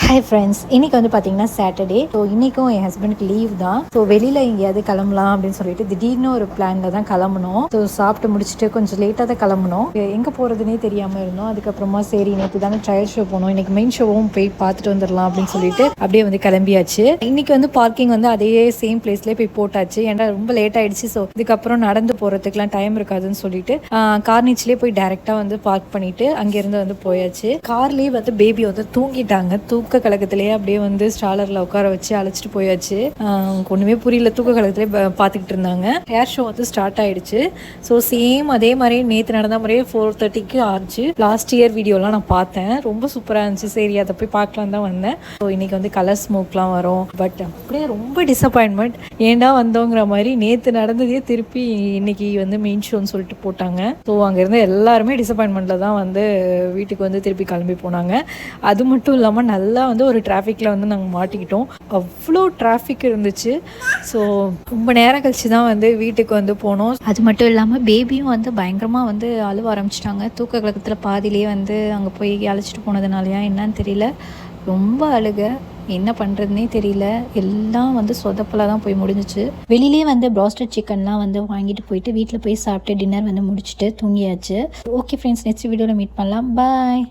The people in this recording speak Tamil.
ஹாய் ஃப்ரெண்ட்ஸ், இன்றைக்கி வந்து பார்த்திங்கன்னா சாட்டர்டே. ஸோ இன்றைக்கும் என் ஹஸ்பண்டுக்கு லீவ் தான். ஸோ வெளியில் எங்கேயாவது கிளம்பலாம் அப்படின்னு சொல்லிட்டு திடீர்னு ஒரு பிளானில் தான் கிளம்பணும். ஸோ சாப்பிட்டு முடிச்சுட்டு கொஞ்சம் லேட்டாக தான் கிளம்பணும். எங்கே போகிறதுனே தெரியாமல் இருந்தோம். அதுக்கப்புறமா சரி நேற்று தானே ட்ரையல் ஷோ போனோம், இன்றைக்கி மெயின் ஷோவும் போய் பார்த்துட்டு வந்துடலாம் அப்படின்னு சொல்லிட்டு அப்படியே வந்து கிளம்பியாச்சு. இன்றைக்கி வந்து பார்க்கிங் வந்து அதே சேம் பிளேஸ்லேயே போய் போட்டாச்சு. ஏன்னா ரொம்ப லேட் ஆகிடுச்சு. ஸோ இதுக்கப்புறம் நடந்து போகிறதுக்குலாம் டைம் இருக்காதுன்னு சொல்லிட்டு கார்னிச்சிலே போய் டைரெக்டாக வந்து பார்க் பண்ணிவிட்டு அங்கேருந்து வந்து போயாச்சு. கார்லேயே வந்து பேபி வந்து தூங்கிட்டாங்க. தூக்க கலக்கத்திலேயே அப்படியே வந்து ஸ்டாலரில் உட்கார வச்சு அழைச்சிட்டு போயாச்சு. ஒன்றுமே புரியல, தூக்க கலக்கத்திலே பார்த்துக்கிட்டு இருந்தாங்க. ஹேர் ஷோ வந்து ஸ்டார்ட் ஆகிடுச்சு. ஸோ சேம் அதே மாதிரி நேற்று நடந்த மாதிரியே 4:30க்கு ஆச்சு. லாஸ்ட் இயர் வீடியோலாம் நான் பார்த்தேன், ரொம்ப சூப்பராக இருந்துச்சு. சரி அதை போய் பார்க்கலாம் தான் வந்தேன். ஸோ இன்றைக்கி வந்து கலர் ஸ்மோக்லாம் வரும். பட் அப்படியே ரொம்ப டிசப்பாயின்மெண்ட், ஏண்டா வந்தோங்கிற மாதிரி. நேற்று நடந்ததே திருப்பி இன்னைக்கு வந்து மெயின் ஷோன்னு சொல்லிட்டு போட்டாங்க. ஸோ அங்கேருந்து எல்லாருமே டிசப்பாயின்மெண்ட்டில் தான் வந்து வீட்டுக்கு வந்து திருப்பி கிளம்பி போனாங்க. அது மட்டும் இல்லாமல் நல்லா வந்து ஒரு டிராஃபிக்கில் வந்து நாங்கள் மாட்டிக்கிட்டோம். அவ்வளோ டிராஃபிக் இருந்துச்சு. ஸோ ரொம்ப நேரம் கழிச்சு தான் வந்து வீட்டுக்கு வந்து போனோம். அது மட்டும் இல்லாமல் பேபியும் வந்து பயங்கரமாக வந்து அழுவ ஆரம்பிச்சிட்டாங்க. தூக்க கலக்கத்தில் பாதியிலேயே வந்து அங்கே போய் அழைச்சிட்டு போனதுனாலயா என்னன்னு தெரியல, ரொம்ப அழுக. என்ன பண்ணுறதுனே தெரியல. எல்லாம் வந்து சொதப்பலாக தான் போய் முடிஞ்சிச்சு. வெளியிலே வந்து ப்ராஸ்டட் சிக்கன்லாம் வந்து வாங்கிட்டு போயிட்டு வீட்டில் போய் சாப்பிட்டு டின்னர் வந்து முடிச்சுட்டு தூங்கியாச்சு. ஓகே ஃப்ரெண்ட்ஸ், நெக்ஸ்ட் வீடியோவில் மீட் பண்ணலாம். பாய்.